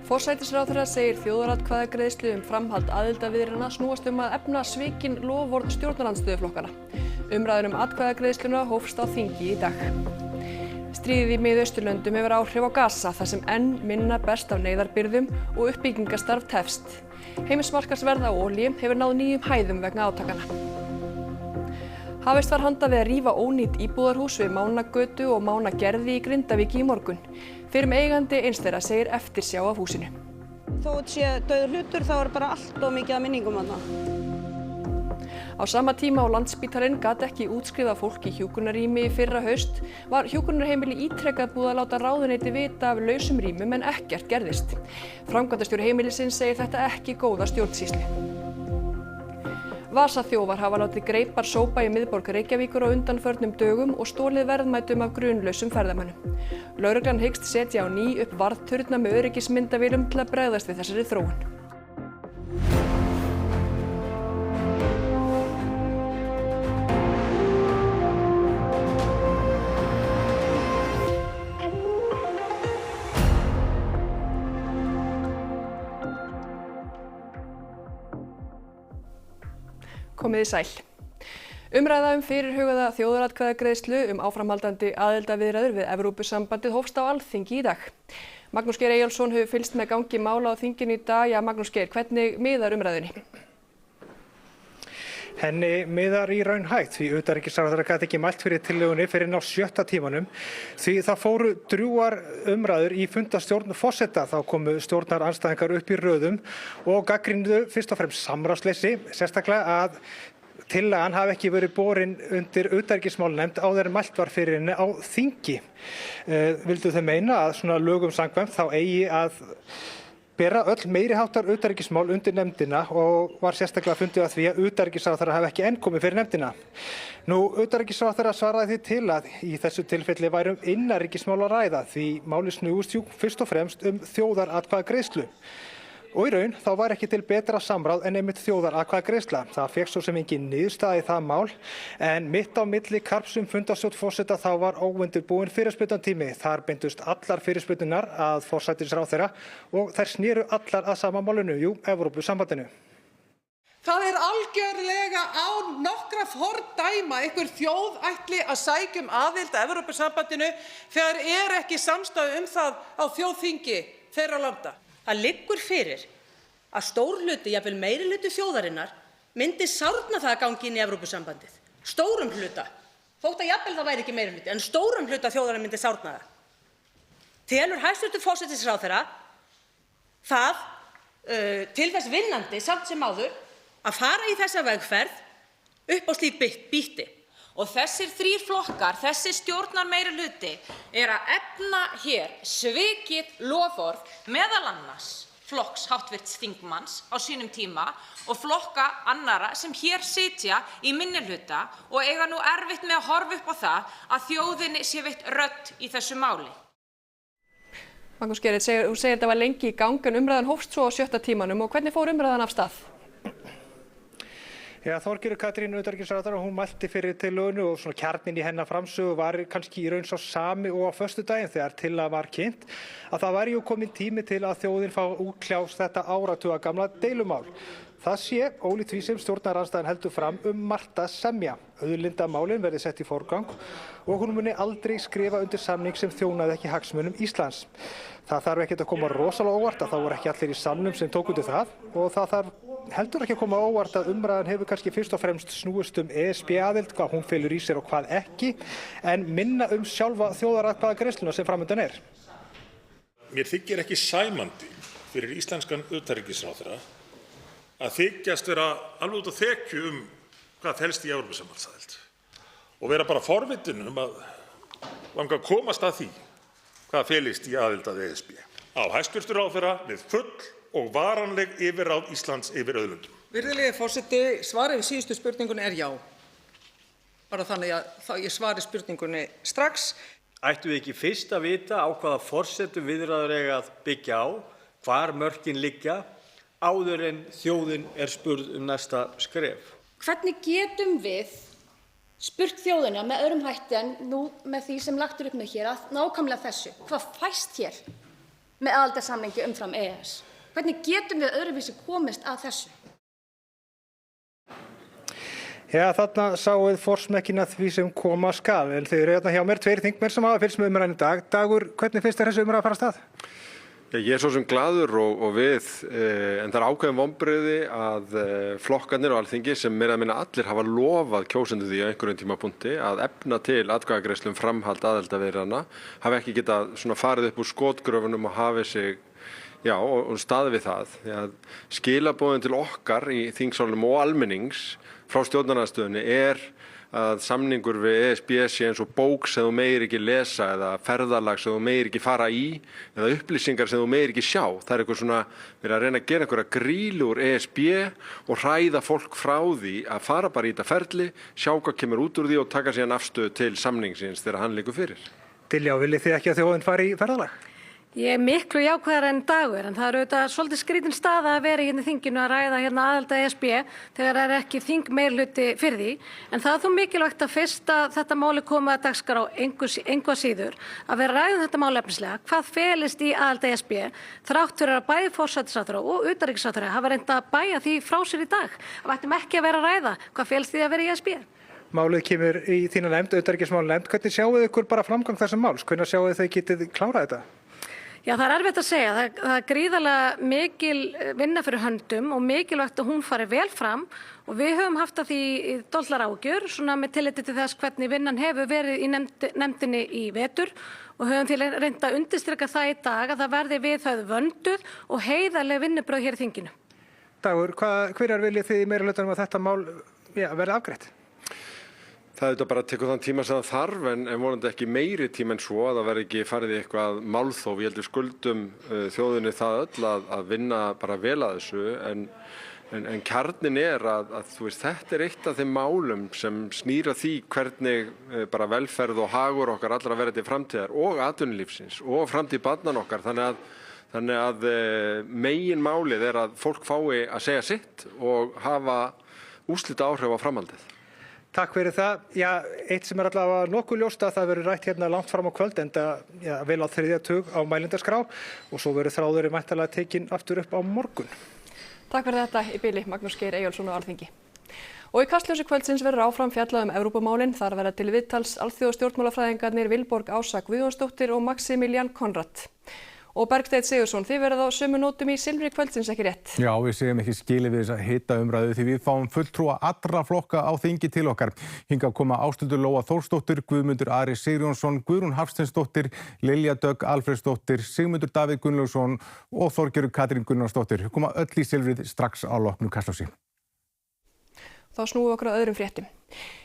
Forsætisráðherra segir þjóðaratkvæðagreiðslu framhald aðildarviðræðna snúast að efna svikin loforð stjórnarandstöðuflokkana. Umræður atkvæðagreiðsluna hófst á þingi í dag. Stríðið í Miðausturlöndum hefur áhrif á Gaza þar sem enn minna berst af neyðarbirgðum og uppbyggingarstarf tefst. Heimsmarkaðsverð á olíu hefur náð nýjum hæðum vegna átakanna. Hafist var handa við að rífa ónýt íbúðarhús við Mánagötu og Mánagerði í Grindavík í morgun. Fyrrum eigandi eins þeirra segir eftirsjá af húsinu. Þó þetta sé dauður hlutur þá bara allt of mikið af minningum þarna. Á sama tíma og Landspítalinn gat ekki útskrifað fólk í hjúkrunarrými í fyrra haust var hjúkrunarheimili ítrekað búið að láta ráðuneyti vita af lausum rýmum en ekkert gerðist. Framkvæmdastjóri heimilisins segir þetta ekki góða stjórnsýslu. Vasaþjófar hafa látið greipar sópa í miðborg Reykjavíkur á undanförnum dögum og stolið verðmætum af grunlausum ferðamönnum. Lögreglan hyggst setja á ný upp varðturna með öryggismyndavélum til að bregðast við þessari þróun. Komið í sæl. Umræða fyrirhugaða þjóðaratkvæðagreiðslu áframhaldandi aðildarviðræður við Evrópusambandið hófst á Alþingi í dag. Magnús Geir Eyjólfsson hefur fylgst með gangi mála á þinginu í dag. Ja, Magnús Geir, hvernig miðar umræðunni? Henni miðar í raun hægt því utanríkisráðherra gat ekki mælt fyrir tillögunni fyrr en á 7. tímanum því það fóru drjúgar umræður í fundastjórn forseta. Þá komu stjórnarandstæðingar upp í röðum og gagnrýndu fyrst og fremst samráðsleysi, sérstaklega að tillagan hafi ekki verið borin undir utanríkismálanefnd áður en mælt var fyrir henni á þingi. Vildu þau meina að svona lögum samkvæmt þá eigi að bera öll meiriháttar utanríkismál undir nefndina og var sérstaklega fundið að því að utanríkisráðherra hafi ekki enn komið fyrir nefndina. Utanríkisráðherra svaraði því til að í þessu tilfelli væri innanríkismál að ræða því máli snúist fyrst og fremst þjóðaratkvæðagreiðslu. Og í raun þá var ekki til betra samráð en einmitt þjóðaratkvæðagreiðsla. Það fékk svo sem engin niðurstaða í það mál en mitt á milli karps fundastjórn forseta þá var óundirbúinn fyrirspurnatími. Þar beindust allar fyrirspurningar að forsætisráðherra og þær snéru allar að sama málinu, Evrópusambandinu. Það algjörlega án nokkra fordæma einhver þjóð ætli að sækja aðild að Evrópusambandinu þegar ekki samstaða það á þjóðþingi þeirra landa. Það liggur fyrir að stór hluti, jafnvel meiri hluti þjóðarinnar, myndi sárna það að gangi inn í Evrópusambandið. Stórum hluta, þótt að jafnvel það væri ekki meiri hluti, en stórum hluta þjóðarinnar myndi sárna það. Telur hæstv. Forsætisráðherra það til þess vinnandi samt sem áður að fara í þessa vegferð upp á slík býtti. Og þessir 3 flokkar, þessi stjórnarmeirihluti að efna hér svikið loforð meðal annars flokks háttvirts þingmanns á sínum tíma og flokka annarra sem hér sitja í minnihluta og eiga nú erfitt með að horfa upp á það að þjóðinni sé veitt rödd í þessu máli. Magnús Geir, þú segir þetta var lengi í gang en umræðan hófst svo á 7. tímanum og hvernig fór umræðan af stað? Þorgerður Katrín utanríkisráðherra, hún mælti fyrir tillögunni og svona kjarninn í hennar framsögu var kannski í raun sá sami og á föstudaginn þegar tillaga var kynnt að það væri kominn tími til að þjóðin fá útkljást þetta áratuga gamla deilumál. Það sé ólíkt því sem stjórnarandstaðan heldur fram margt að semja. Auðlindamálin verði sett í forgang og hún muni aldrei skrifa undir samning sem þjónaði ekki hagsmunum Íslands. Það þarf ekkert að koma rosalega óvart að þá voru ekki allir í salnum sem tóku undir það og það þarf heldur ekki að koma óvart að umræðan hefur kannski fyrst og fremst snúist ESB-aðild, hvað hún felur í sér og hvað ekki, en minna sjálfa þjóðaratkvæðagreiðsluna sem framundan er. Mér þykir ekki sæmandi fyrir íslenskan utanríkisráðherra að þykjast vera alveg út á þekju hvað felst í Evrópusambandsaðild og vera bara forvitin að langa að komast að því hvað felist í aðild að ESB. Á hæstv. Ráðherra með full og varanleg yfirráð Íslands yfir auðlindum. Virðulegi forseti, svarið við síðustu spurningunni já. Bara þannig að ég svari spurningunni strax. Ættum við ekki fyrst að vita á hvaða forsendu viðræður eiga að byggja á, hvar mörkin liggja, áður en þjóðin spurð næsta skref? Hvernig getum við spurt þjóðina með öðrum hætti en nú með því sem lagt upp með hér að nákvæmlega þessu? Hvað fæst hér? með aðildarsamningi umfram EES. Hvernig getum við öðruvísi komist að þessu? Já, þarna sáuð forsmekkina því sem koma skal. En þið eru hérna hjá mér 2 þingmenn sem hafa fylgst með umræðunni í dag. Dagur, hvernig finnst þér þessi umræða að fara af stað? Ég er svo sem glaður og við, en það er ákveðin vonbrigði að flokkarnir á Alþingi sem meira að minna allir hafa lofað kjósendur því á einhverjum tímapunkti að efna til atkvæðagreiðslu framhald aðildarviðræðna hafi ekki getað svona farið upp úr skotgröfunum og hafið sig og staðið við það. Því að skilaboðin til okkar í þingsalnum og almennings frá stjórnarandstöðunni er að samningur við ESB sé eins og bók sem þú meir ekki lesa eða ferðalag sem þú meir ekki fara í eða upplýsingar sem þú meir ekki sjá. Það er eitthvað svona, við erum að reyna að gera einhverja grílu úr ESB og hræða fólk frá því að fara bara í þetta ferli, sjá hvað kemur út úr því og taka síðan afstöðu til samningsins þegar hann liggur fyrir. Diljá, viljið þið ekki að þjóðin fari í ferðalag? Ég er miklu jákvæðar en Dagur, en það er auðvitað svolítið skrítin staða að vera hérna í þinginu að ræða hérna aðild að ESB þegar það er ekki þingmeirihluti fyrir því. En það er þó mikilvægt að fyrst að þetta máli komið að dagskrá engu að síður að vera ræðum þetta máli efnislega. Hvað felist í aðild að ESB þrátt fyrir að bæði forsætisráðherra og utanríkisráðherra hafa reynt að bægja því frá sér í dag. Það ættum ekki að vera að ræða hvað felst því að vera í ESB. Málið kemur í þína nefnd, utanríkismálanefnd. Hvernig sjáu þið ykkur bara framgang þessum máls? Hvenær sjáu þið getið klárað þetta? Já, það er erfitt að segja. Það er gríðarlega mikil vinna fyrir höndum og mikilvægt að hún fari vel fram og við höfum haft að því dollar ágjör svona með tilliti til þess hvernig vinnan hefur verið í nefndinni í vetur og höfum til reynt að undirstrika það í dag að það verði viðhöfð vönduð og heiðarleg vinnubrögð hér í þinginu. Dagur, hverjar viljið þið í meirihlutanum að þetta mál verði afgreitt? Það er bara að teka þann tíma sem það þarf en vonandi ekki meiri tíma en svo að það verði ekki farið í eitthvað málþóf. Ég heldur skuldum þjóðinni það öll að vinna bara vel að þessu en kjarnin er að þú veist, þetta er eitt af þeim málum sem snýra því hvernig bara velferð og hagur okkar allra verði til framtíðar og atvinnulífsins og framtíð barnan okkar. Þannig að megin málið er að fólk fái að segja sitt og hafa úrslita áhrif á framhaldið. Takk fyrir það. Já, eitt sem er allavega nokkuð ljóst að það verður rætt hérna langt fram á kvöld enda vel á 3. tug á mælendaskrá og svo verður þráðurinn væntanlega tekinn aftur upp á morgun. Takk fyrir þetta í bili, Magnús Geir Eyjólfsson á Alþingi. Og í kastljósi kvöldsins verður áfram fjallað Evrópumálin. Þar verða til viðtals alþjóðastjórnmálafræðingarnir Vilborg Ása Guðjónsdóttir og Maximilian Konrad. Og Bergsteinn Sigurðsson, þið verðið á sömu nótum í silfri kvöldsins, ekki rétt? Já, við segjum ekki skilið við þessa hita umræðu því við fáum fulltrúa allra flokka á þingi til okkar. Hingað koma Ásthildur Lóa Þórsdóttir, Guðmundur Ari Sigurjónsson, Guðrún Hafsteinsdóttir, Lilja Dögg Alfreðsdóttir, Sigmundur Davíð Gunnlaugsson og Þorgerður Katrín Gunnarsdóttir. Koma öll í silfrið strax á loknu Kastljósi. Þá snúum við okkur að öðrum fréttum.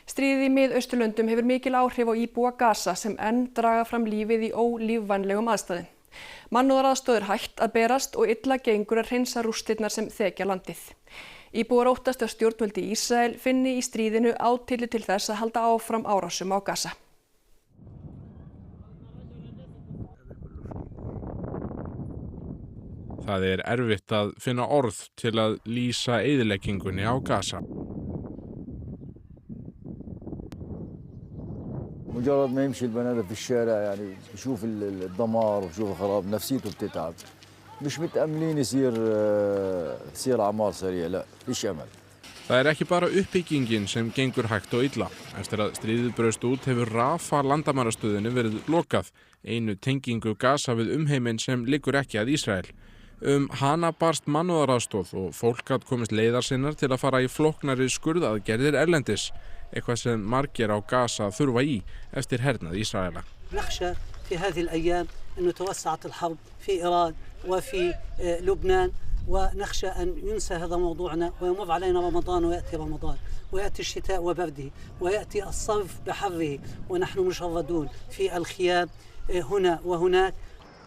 Stríðið í Mið-Austurlöndum hefur mikil áhrif á íbúa Gaza sem enn draga fram lífið í ólífvænlegum aðstæðum. Mannúðaraðstoð er hætt að berast og illa gengur að hreinsa rústirnar sem þekja landið. Íbúar óttast að stjórnvöld í Ísrael finni í stríðinu átilli til þess að halda áfram árásum á Gaza. Það er erfitt að finna orð til að lýsa eyðileggingunni á Gaza. مجرد ما يمشي البني آدم في الشارع يعني بشوف الدمار وبشوف الخراب نفسيته بتتعب مش متأملين يصير أعمار سريع لا فيش أمل. Það ekki bara uppbyggingin sem gengur hægt og illa. Eftir að stríðið braust út hefur Rafa landamærastöðinni verið lokað, einu tengingu Gaza við umheiminn sem liggur ekki að Ísrael. Hana barst mannúðaraðstoð og fólk gat komist leiðar sinnar til að fara í flóknari skurðaðgerðir erlendis, eitthvað sem margir á Gaza þurfa í eftir hernað Ísraela. نخشى في هذه الأيام أن توسعت الحرب في إيران وفي لبنان ونخشى أن ينسى هذا موضوعنا ويمر علينا رمضان ويأتي رمضان ويأتي الشتاء وبرده ويأتي الصيف بحره ونحن مشردون في الخيام هنا وهناك.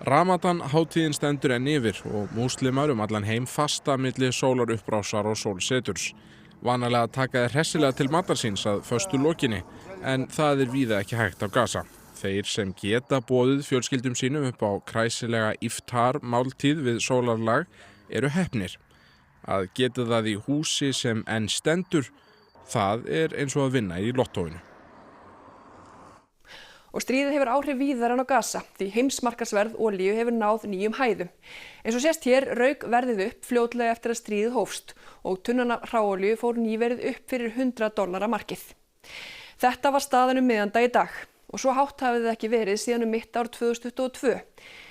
Ramadan hátíðin stendur enn yfir og múslimar allan heim fasta milli sólaruppbrásar og sólseturs. Vanalega taka þeir hressilega til matar síns að föstu lokinni, en það er víða ekki hægt á Gaza. Þeir sem geta boðið fjölskyldum sínum upp á kræsilega iftar máltíð við sólarlag eru heppnir. Að geta það í húsi sem enn stendur, það er eins og að vinna í lottóinu. Og stríðið hefur áhrif víðar en á Gaza því heimsmarkaðsverð olíu hefur náð nýjum hæðum. Eins og sést hér rauk verðið upp fljótlega eftir að stríðið hófst og tunnan af hráolíu fór nýverið upp fyrir $100 markið. Þetta var staðan miðjandag í dag og svo hátt hafði það ekki verið síðan mitt ár 2022.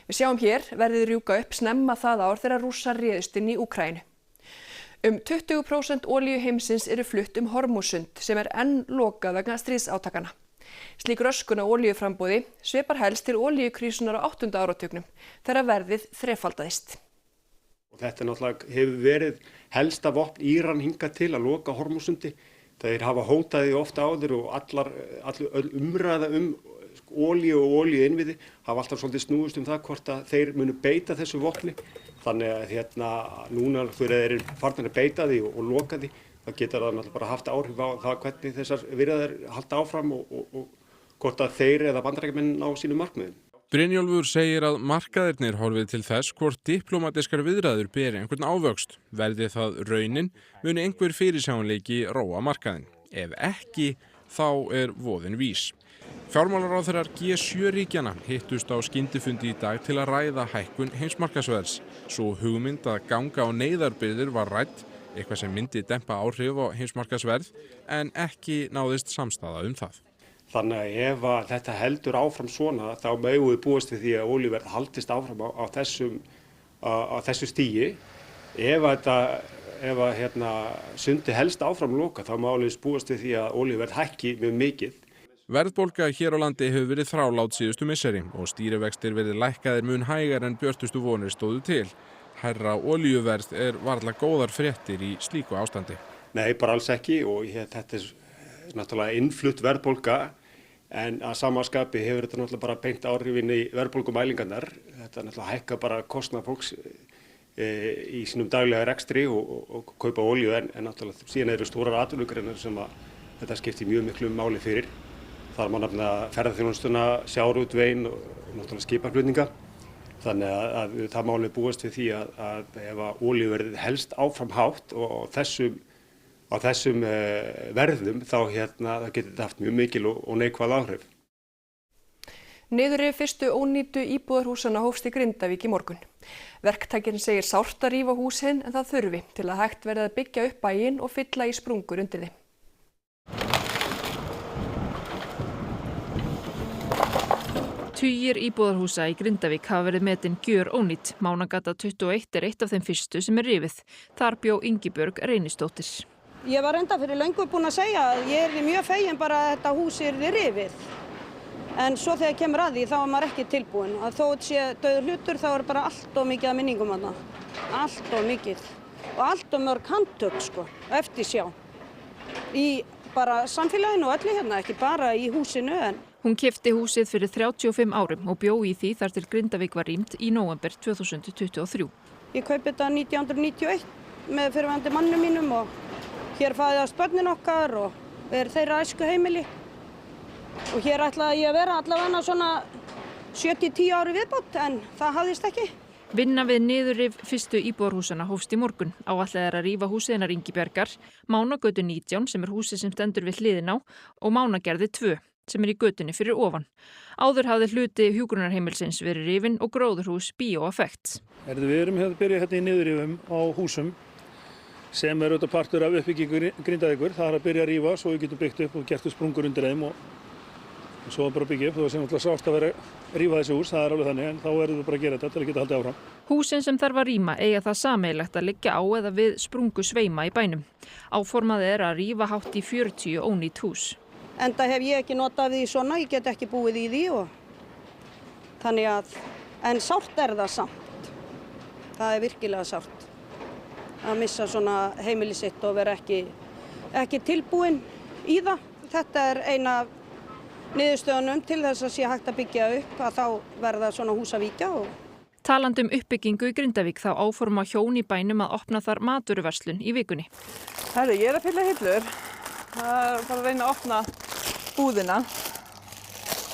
Við sjáum hér verðið rjúka upp snemma það ár þegar Rússar réðust inn í Úkraínu. 20% olíu heimsins eru flutt Hormúzsund sem enn lokað vegna stríðsátakana. Slík röskun á olíuframboði svipar helst til olíukrísunar á 8. áratugnum þegar verðið þrefaldaðist. Og þetta náttúrulega hefur verið helsta vopn Íran hingað til að loka Hormúzsundi. Þeir hafa hótað því ofta áður og öll umræða olíu og olíuinnviði hafa alltaf svolítið snúist það hvort að þeir munu beita þessu vopni. Þannig að núna fyrir þeir eru farnir að beita því og loka því. Það getur það náttúrulega bara haft áhrif á það hvernig þessar viðræður halda áfram og hvort að þeir eða Bandaríkjamenn ná sínum markmiðum. Brynjólfur segir að markaðirnir horfið til þess hvort diplómatískar viðræður beri einhvern ávöxt. Verði það raunin, muni einhver fyrirsjáanleiki róa markaðinn. Ef ekki, þá voðinn vís. Fjármálaráðherrar G7 ríkjanna hittust á skyndifundi í dag til að ræða hækkun heimsmarkaðsverðs. Svo hugmynd að ganga á neyðarbirgðir var rædd, eitthvað sem myndi dempa áhrif á heimsmarkaðsverð, en ekki náðist samstaða það. Þannig að ef þetta heldur áfram svona, þá megum við búast við því að olíuverð haldist áfram á þessu stigi. Ef sundi helst áfram loka, þá má alveg búast við því að olíuverð hækki mjög mikið. Verðbólga hér á landi hefur verið þrálát síðustu misseri og stýrivextir verið lækkaðir mun hægar en björtustu vonir stóðu til. Hærra olíuverð varla góðar fréttir í slíku ástandi. Nei, bara alls ekki og þetta náttúrulega innflutt verðbólga en að samaskapi hefur þetta náttúrulega bara beint áhrifin í verðbólgumælingarnar. Þetta náttúrulega hækka bara kostnað fólks í sínum daglega rekstri og kaupa olíu en náttúrulega síðan eru stórar atvinnugreinar sem að þetta skiptir mjög miklu máli fyrir. Þar má nefna ferðaþjónustuna, sjávarútveginn og náttúrulega skipaflutninga. Þannig að það má alveg búast við því að ef olíuverðið helst áfram hátt og á þessum verðum þá það getur þetta haft mjög mikil og neikvæð áhrif. Niðurrif fyrstu ónýtu íbúðarhúsanna hófst í Grindavík í morgun. Verktakinn segir sárt að rífa húsin en það þurfi til að hægt verði að byggja upp bæinn og fylla í sprungur undir þeim. Tugir íbúðarhúsa í Grindavík hafa verið metin gjörónýt. Mánagata 21 eitt af þeim fyrstu sem rifið. Þar bjó Ingibjörg Reynisdóttir. Ég var enda fyrir löngu búin að segja að ég mjög fegin bara að þetta hús rifið. En svo þegar kemur að því þá var maður ekki tilbúin. Að þó þetta sé dauður hlutur þá bara allt of mikið að minningum þarna. Allt of mikið. Og allt of mörg handtök eftirsjá. Í bara samfélaginu og öllu hérna, ekki bara í húsinu en. Hún keypti húsið fyrir 35 árum og bjó í því þar til Grindavík var rýmt í nóvember 2023. Ég kaupi þetta 1991 með fyrrverandi mannum mínum og hér fæðast börnin okkar og þeirra æskuheimili. Og hér ætlaði ég að vera allavega svona 7-10 ári viðbót en það hafðist ekki. Vinna við niðurrif fyrstu íbúðarhúsanna hófst í morgun. Áætlað að rífa húsið hennar Ingibjargar, Mánagötu 19 sem húsið sem stendur við hliðina á og Mánagerði 2. Sem í götunni fyrir ofan. Áður hafði hluti hjúkrunarheimilsins verið rifinn og gróðurhús Bíó-effekt. Við erum að byrja hérna í niðurrifum á húsum sem auðvitað partur af uppbyggingu Grindavíkur. Það að byrja að rífa svo við getum byggt upp og gert sprungur undir þeim og svo bara byggja upp. Það var sem alltaf sárt að vera að rífa þessi hús, það alveg þannig en þá verðum við bara að gera þetta til að geta haldið áfram. Húsin sem þarf að rýma eiga það sameiginlegt að liggja á eða við sprungu sveima í bænum. Áformað að rífa hátt í 40 ónýt hús. Enda hef ég ekki notað því svona, ég get ekki búið í því og þannig að, en sárt það samt. Það virkilega sárt að missa svona heimili sitt og vera ekki tilbúin í það. Þetta eina niðurstöðunum til þess að sé hægt að byggja upp að þá verða svona hús að víkja. Talandi uppbyggingu í Grindavík þá áforma hjón í bænum að opna þar matvöruverslun í vikunni. Ég að fylla hillur. Það að reyna að opna búðina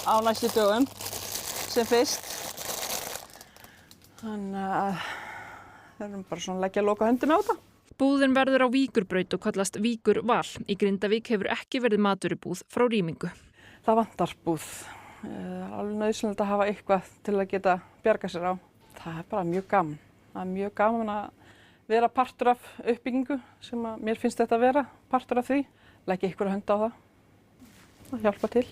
á næstu dögum sem fyrst. Þannig að við erum bara svona að leggja loka höndina á þetta. Búðin verður á Víkurbraut og kallast Víkurval. Í Grindavík hefur ekki verið matvörubúð frá rýmingu. Það vantar búð Alveg nauðsynlegt að hafa eitthvað til að geta bjarga sér á. Það bara mjög gaman. Það mjög gaman að vera partur af uppbyggingu sem að mér finnst þetta að vera partur af því. Leggja ykkur að henda á það. Það hjálpa til.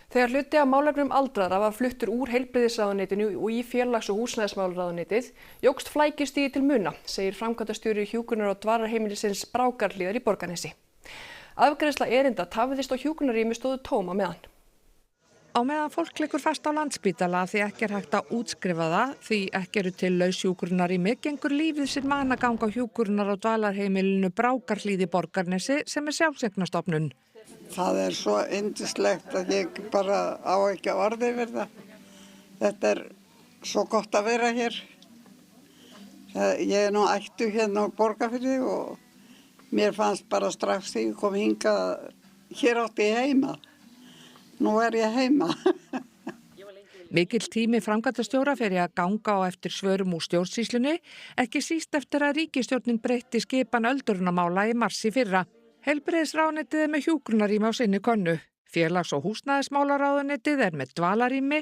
Þegar hluti af málefnum aldraðra var fluttur úr heilbrigðisráðuneytinu og í félags- og húsnæðismálaráðuneytið, jókst flækjustigi til muna, segir framkvæmdastjóri hjúkrunar- og dvalarheimilisins Brákarhlíðar í Borgarnesi. Afgreiðsla erinda tafðist og hjúkrunarrými stóðu tóm á meðan. Á meðan fólk liggur fast á Landspítala því ekki hægt að útskrifa það, því ekki eru til laus hjúkrunarrými, gengur lífið sinn vanagang á hjúkrunar- og dvalarheimilinu Brákarhlíð í Borgarnesi sem sjálfseignarstofnun. Það svo yndislegt að ég bara á ekki orði yfir það. Þetta svo gott að vera hér. Ég nú ættu hérna á Borgarfirði og mér fannst bara strax þegar ég kom hingað, hér átti ég heima. Nú ég heima. Mikill tími framkvæmdastjóra fer í að ganga á eftir svörum úr stjórnsýslunni, ekki síst eftir að ríkisstjórnin breytti skipan öldrunarmála í mars í fyrra. Heilbrigðisráðuneytið með hjúkrunarrými á sinni könnu. Félags- og húsnæðismálaráðuneytið með dvalarrými,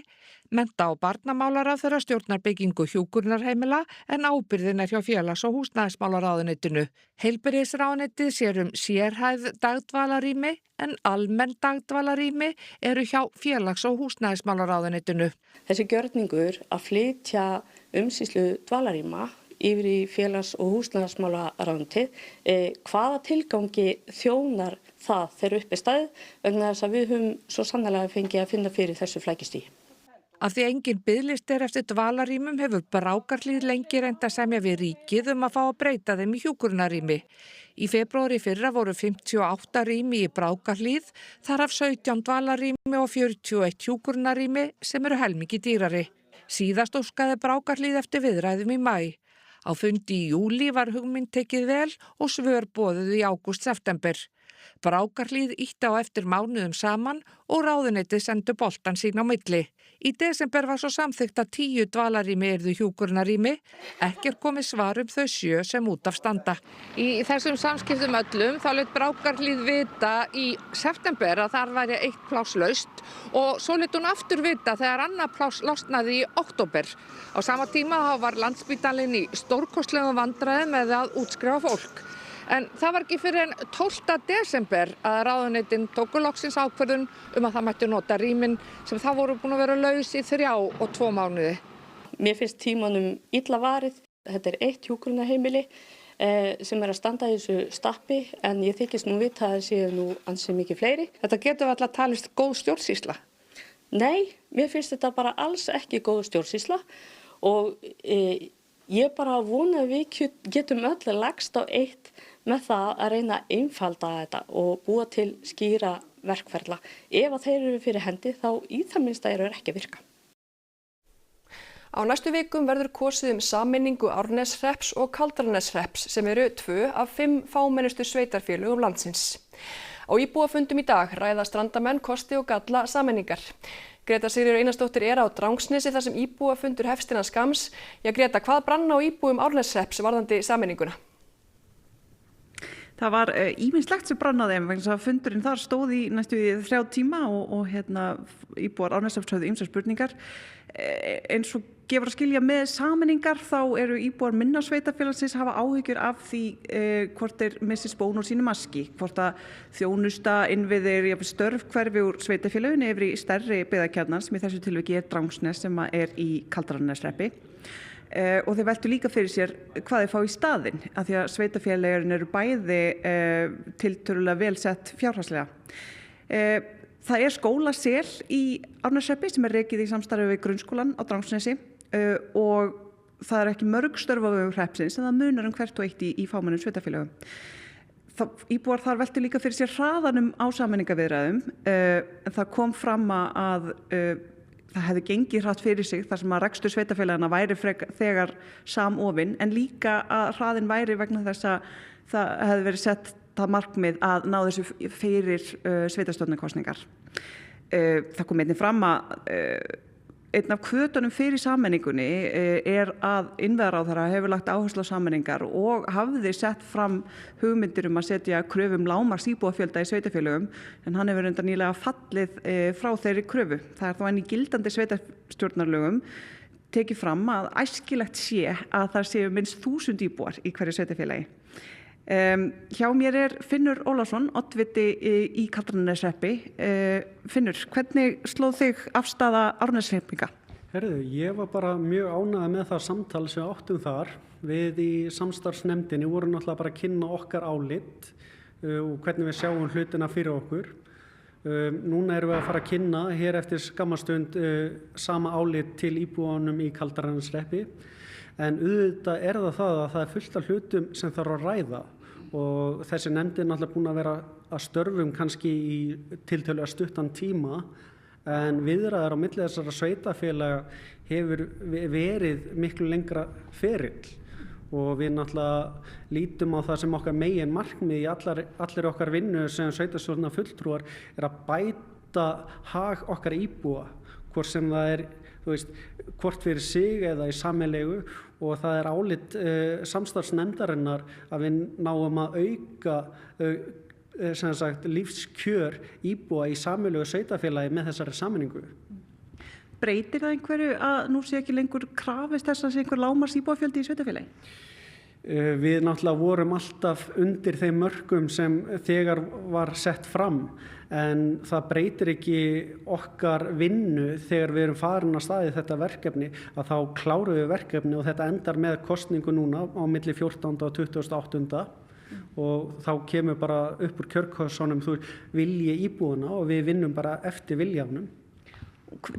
mennta- og barnamálaráðherra stjórnar byggingu hjúkrunarheimila en ábyrgðin hjá félags- og húsnæðismálaráðuneytinu. Heilbrigðisráðuneytið sér sérhæfð dagdvalarrými en almenn dagdvalarrými eru hjá félags- og húsnæðismálaráðuneytinu. Þessi gjörningur að flytja umsýslu dvalarrýma yfir í félags- og húsnæðismálaráðuneytið, hvaða tilgangi þjónar það þegar upp staðið vegna þess að við höfum svo sannarlega fengið að finna fyrir þessu flækjustigi. Af því engin biðlisti eftir dvalarrýmum hefur Brákarhlíð lengi reynt að semja við ríkið að fá að breyta þeim í hjúkrunarrými. Í febrúar í fyrra voru 58 rými í Brákarhlíð, þar af 17 dvalarrými og 41 hjúkrunarrými sem eru helmingi dýrari. Síðast óskaði Brákarhlíð eftir viðræðum í maí. Á fundi í júlí var hugmynd tekið vel og svör boðuð í ágúst-september. Brákarhlíð ýtti á eftir mánuðum saman og ráðuneytið sendu boltan sín á milli. Í desember var svo samþykkt að 10 dvalarrými yrðu hjúkrunarrými, ekki komið svar þau 7 sem út af standa. Í þessum samskiptum öllum þá lét Brákarhlíð vita í september að þar væri eitt pláss laust og svo lét hún aftur vita þegar annað pláss losnaði í október. Á sama tíma var Landspítalinn í stórkostlegum vandræðum með að útskrifa fólk. En það var ekki fyrir en 12. desember að ráðuneytin tóku loksins ákvörðun að það mætti nota rýmin sem það voru búin að vera laus í 3 og 2 mánuði. Mér finnst tímanum illa varið. Þetta eitt hjúkrunarheimili sem að standa í þessu stappi en ég þykist nú vita að það séu nú ansi mikið fleiri. Þetta getur alltaf talist góð stjórnsýsla? Nei, mér finnst þetta bara alls ekki góð stjórnsýsla og ég bara vona að við getum öll lagst á eitt með það að reyna að einfalda þetta og búa til skýra verkferla. Ef að þeir eru fyrir hendi þá í það minnsta eru ekki að virka. Á næstu vikum verður kosið sameiningu Árneshrepps og Kaldraneshrepps sem eru 2 af 5 fámennustu sveitarfélögum landsins. Á íbúafundum í dag ræða strandamenn kosti og galla sameiningar. Greta Sigríður Einarsdóttir á Drangsnesi þar sem íbúafundur hefst innan skamms. Greta, hvað brann á íbúum Árneshrepps varðandi sameininguna? Það var ýmislegt sem brann á þeim vegna þess að fundurinn þar stóð í næstu 3 tíma og íbúar Árneshrepps höfðu ýmsar spurningar. Eins og gefur að skilja með sameiningar þá eru íbúar minna sveitarfélagsins hafa áhyggjur af því hvort þeir missi spón úr sínu maski, hvort að þjónusta innviðir störf hverfi úr sveitarfélaginu yfir í stærri byggðakjarnar sem í þessu tilviki Drangsnes sem er í Kaldraneshreppi. Og þeir veltu líka fyrir sér hvað þeir fá í staðinn af því að sveitarfélagin eru bæði tiltölulega vel sett fjárhagslega. Það skólasel í Árneshreppi sem rekið í samstarfi við grunnskólan á Drangsnesi og það ekki mörg störf á vegum hreppsins en það munar hvert og eitt í fámennum sveitarfélögum. Íbúar þar veltu líka fyrir sér hraðanum á sameiningaviðræðum en það kom fram að það hefði gengið hratt fyrir sig þar sem að rekstur sveitarfélagana væri þegar samofinn en líka að hraðin væri vegna þess að það hefði verið sett það markmið að ná þessu fyrir sveitarstjórnarkosningar. Það kom einnig fram að einn af hvötunum fyrir sameiningunni að innviðaráðherra hefur lagt áherslu á sameiningar og hafði sett fram hugmyndir að setja kröfu lágmarks íbúafjölda í sveitarfélögum, en hann hefur reyndar nýlega fallið frá þeirri kröfu. Það þó enn í gildandi sveitarstjórnarlögum tekið fram að æskilegt sé að það séu minnst 1000 íbúar í hverju sveitarfélagi. Hjá mér Finnur Ólafsson, oddviti í Kaldrananeshreppi. Finnur, hvernig slóð þig afstaða Árneshreppinga? Ég var bara mjög ánægð með það samtal sem við áttum þar. Við í samstarfsnefndinni vorum náttúrulega bara að kynna okkar álit og hvernig við sjáum hlutina fyrir okkur. Núna erum við að fara að kynna hér eftir skammastund sama álit til íbúanum í Kaldrananeshreppi. En auðvitað það að það er fullt af hlutum sem þarf að ræða og þessi nefnd náttúrulega búin að vera að störfum kannski í tiltölulega stuttan tíma, en viðræður á milli þessara sveitarfélaga hefur verið miklu lengra ferill og við náttúrulega lítum á það sem okkar megin markmið í allir okkar vinnu sem sveitarstjórnar fulltrúar að bæta hag okkar íbúa, hvort sem það hvort fyrir sig eða í sameiginlegu, og það er álit samstarfsnefndarinnar að við náum að auka lífskjör íbúa í sameiginlegu sveitarfélagi með þessari sameiningu. Breytir það einhverju að nú sé ekki lengur krafist þess að sé einhver lágmarks íbúafjöldi í sveitarfélagi? Við náttúrulega vorum alltaf undir þeim mörkum sem þegar var sett fram, en það breytir ekki okkar vinnu þegar við erum farin að staði þetta verkefni, að þá klárum við verkefni og þetta endar með kosningu núna á milli 14. og 28. Og þá kemur bara upp úr kjörkossunum vilji íbúana og við vinnum bara eftir viljanum.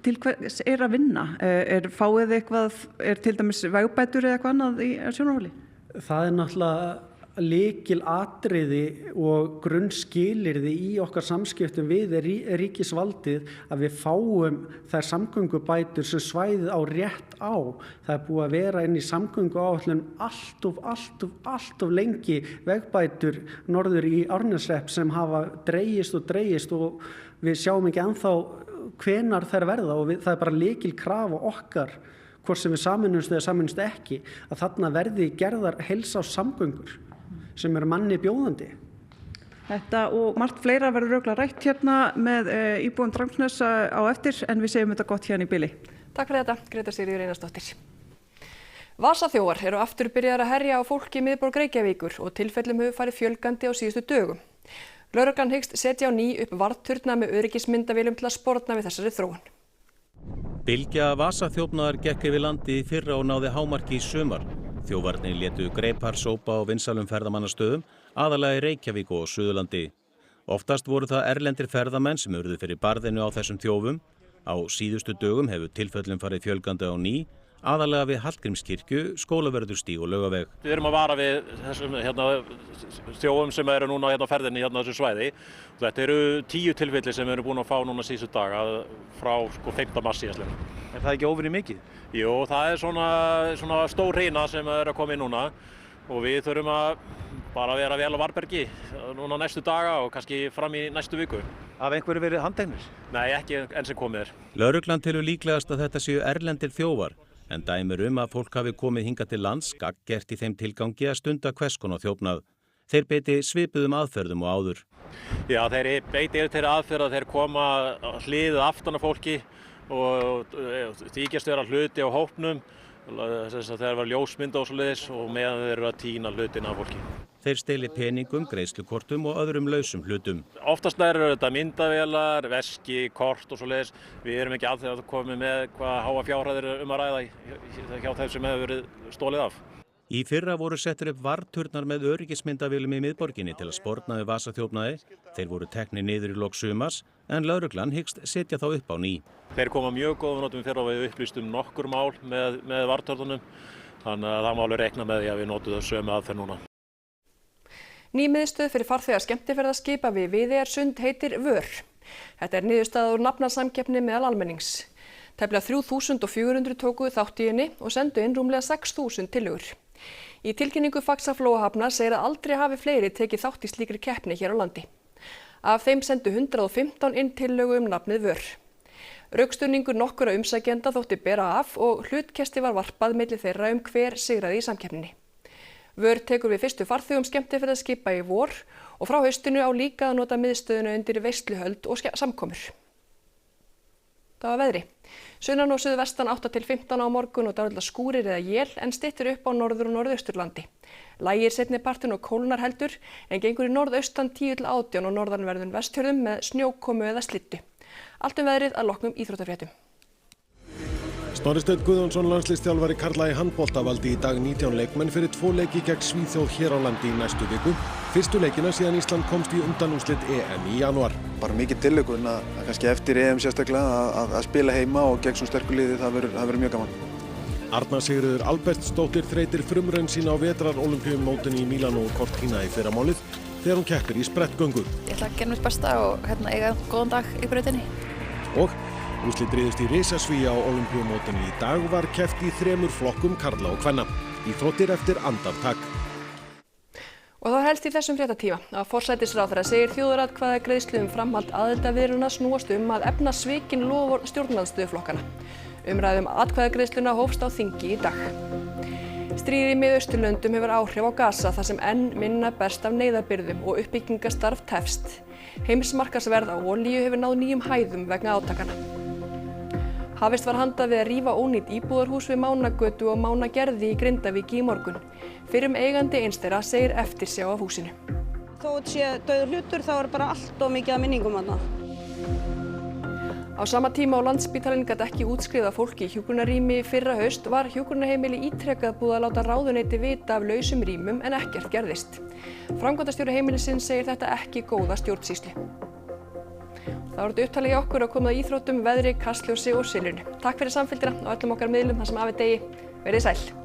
Til hvers að vinna? Fáið þið eitthvað, til dæmis vegbætur eða eitthvað annað í sjónarhóli? Það náttúrulega lykilatriði og grunnskilyrði í okkar samskiptum við ríkisvaldið að við fáum þær samgöngubætur sem svæðið á rétt á. Það er búið að vera inn í samgönguáætlun allt of lengi vegbætur norður í Árneshrepp sem hafa dregist og við sjáum ekki ennþá hvenar þær verða, og það er bara lykilkrafa okkar, hvort sem við sameinumst eða sameinumst ekki, að þarna verði gerðar heilsárssamgöngur sem eru manni bjóðandi. Þetta og margt fleira verður örugglega rætt hérna með íbúum Drangsness á eftir, en við segjum þetta gott hérna í bili. Takk fyrir þetta, Greta Sigríður Einarsdóttir. Vasaþjófar eru aftur byrjaðir að herja á fólk í miðborg Reykjavíkur og tilfellum hefur farið fjölgandi á síðustu dögum. Lögreglan hyggst setja á ný upp varðturna með öryggismyndavélum til að sporna við þessari þróun. Bylgja vasaþjófnaðar gekk yfir landi í fyrra og náði hámarki í sumar. Þjófarnir létu greipar sópa á vinsælum ferðamannastöðum, aðallega í Reykjavík og Suðurlandi. Oftast voru það erlendir ferðamenn sem urðu fyrir barðinu á þessum þjófum. Á síðustu dögum hefur tilfellum farið fjölgandi á ný, aðalega við Hallgrímskirkju, Skólavörðustíg og Laugaveg. Við erum að vara við þessum þjófum sem eru núna á ferðinni á þessu svæði. Þetta eru 10 tilfelli sem við erum búin að fá núna síðustu daga frá 5. mars síðastliðnum. Er það ekki óvenju mikið? Jú, það er svona stór hrina sem er að koma inn núna og við þurfum að bara vera vel á varbergi núna næstu daga og kannski fram í næstu viku. Hafa einhverju verið handteknir? Nei, ekki enn sem komið er. Lögreglan telur líklegast að þetta séu erlendir þjófar, en dæmir að fólk hafi komið hingað til lands gagngert í þeim tilgangi að stunda hvers konar þjófnað. Þeir beiti svipuðum aðferðum og áður. Já, þeir beiti þeirra aðferð að þeir koma hliðið aftan af fólki og þykjast vera hluti á hópnum. Þeir var ljósmynda og svoleiðis og meðan þeir eru að tína hlutina af fólki. Þeir steli peningum, greiðslukortum og öðrum lausum hlutum. Oftast eru þetta myndavélar, veski, kort og svoleiðis. Við erum ekki alltaf að koma með hvað háa fjárhæðir að ræða hjá þeim sem hefur verið stolið af. Í fyrra voru settir upp varðturnar með öryggismyndavélum í miðborginni til að sporna við vasaþjófnaði. Þeir voru teknir niður í lok sumars, en lögreglan hyggst setja þá upp á ný. Þeir koma mjög góðum notum fyrra og við upplýstum nokkur mál með varðturnunum. Þannig að það má alveg reikna með því að við notum það sömu aðferð núna. Ný miðstöð fyrir farþega skemmtiferðaskipa við Viðeyjarsund heitir Vör. Þetta er niðurstaða úr nafnasamkeppni meðal almennings. Tæplega 3.400 tóku þátt í henni og sendu inn rúmlega 6.000 tillögur. Í tilkynningu Faxaflóahafnar segir að aldrei hafi fleiri tekið þátt í slíkri keppni hér á landi. Af þeim sendu 115 inn tillögu nafnið Vör. Rökstuðningur nokkurra umsækjenda þótti bera af og hlutkesti var varpað milli þeirra hver sigraði í samkeppninni. Vör tekur við fyrstu farþegum skemmtiferðaskipa í vor og frá haustinu á líka að nota miðstöðuna undir veisluhöld og samkomur. Það var veðri. Sunnan og suðvestan 8 til 15 á morgun og dálitlar skúrir eða él en styttir upp á norður- og norðausturlandi. Lægir seinni partinn og kólnar heldur en gengur í norðaustan 10 til 18 og norðanverðum Vestfjörðum með snjókomu eða slyddu. Allt veðrið að loknum íþróttafréttum. Snorri Steinn Guðjónsson landsliðsþjálfari karla í handbolta valdi í dag 19 leikmenn fyrir 2 leiki gegn Svíþjóð hér á landi í næstu viku. Fyrstu leikina síðan Ísland komst í undanúrslit EM í janúar. Bara mikið tilhlökkun að kannski eftir EM sérstaklega að spila heima og gegn svona sterku liði, það verður mjög gaman. Arna Sigríður Albertsdóttir þreytir frumraun sína á vetrarólympíumótinu í Mílanó og Cortina í fyrramálið þegar hún keppir í sprettgöngu. Ég ætla að gera mitt besta og eiga góðan dag í brautinni. Og úrslit riðust í risasvíi á ólympíumótinu í dag var keppt í 3 flokkum karla og kvenna. Íþróttir eftir andartak. Og það helst í þessum fréttatíma að forsætisráðherra segir þjóðaratkvæðagreiðslu framhald aðildarviðræðna snúast að efna svikin loforð stjórnarandstöðuflokkana. Umræða atkvæðagreiðsluna hófst á þingi í dag. Stríðið í Miðausturlöndum hefur áhrif á Gaza þar sem enn minna berst af neyðarbirgðum og uppbyggingarstarf tefst. Heimsmarkaðsverð á olíu hefur náð nýjum hæðum vegna átakanna. Hafist var handa við að rífa ónýtt íbúðarhús við Mánagötu og Mánagerði í Grindavík í morgun. Fyrrum eigandi eins þeirra segir eftirsjá af húsinu. Þó þetta sé dauður hlutur þá bara allt of mikið af minningum þarna. Á sama tíma á Landspítalinn gat ekki útskrifað fólki í hjúkrunarrými fyrra haust var hjúkrunarheimili ítrekað búið að láta ráðuneyti vita af lausum rýmum en ekkert gerðist. Framkvæmdastjóri heimilisins segir þetta ekki góða stjórnsýslu. Það var þetta upptalið í okkur að koma að íþróttum, veðri, kastljósi og silfrinu. Takk fyrir samfylgdina á öllum okkar miðlum þar sem af er degi. Verið sæl.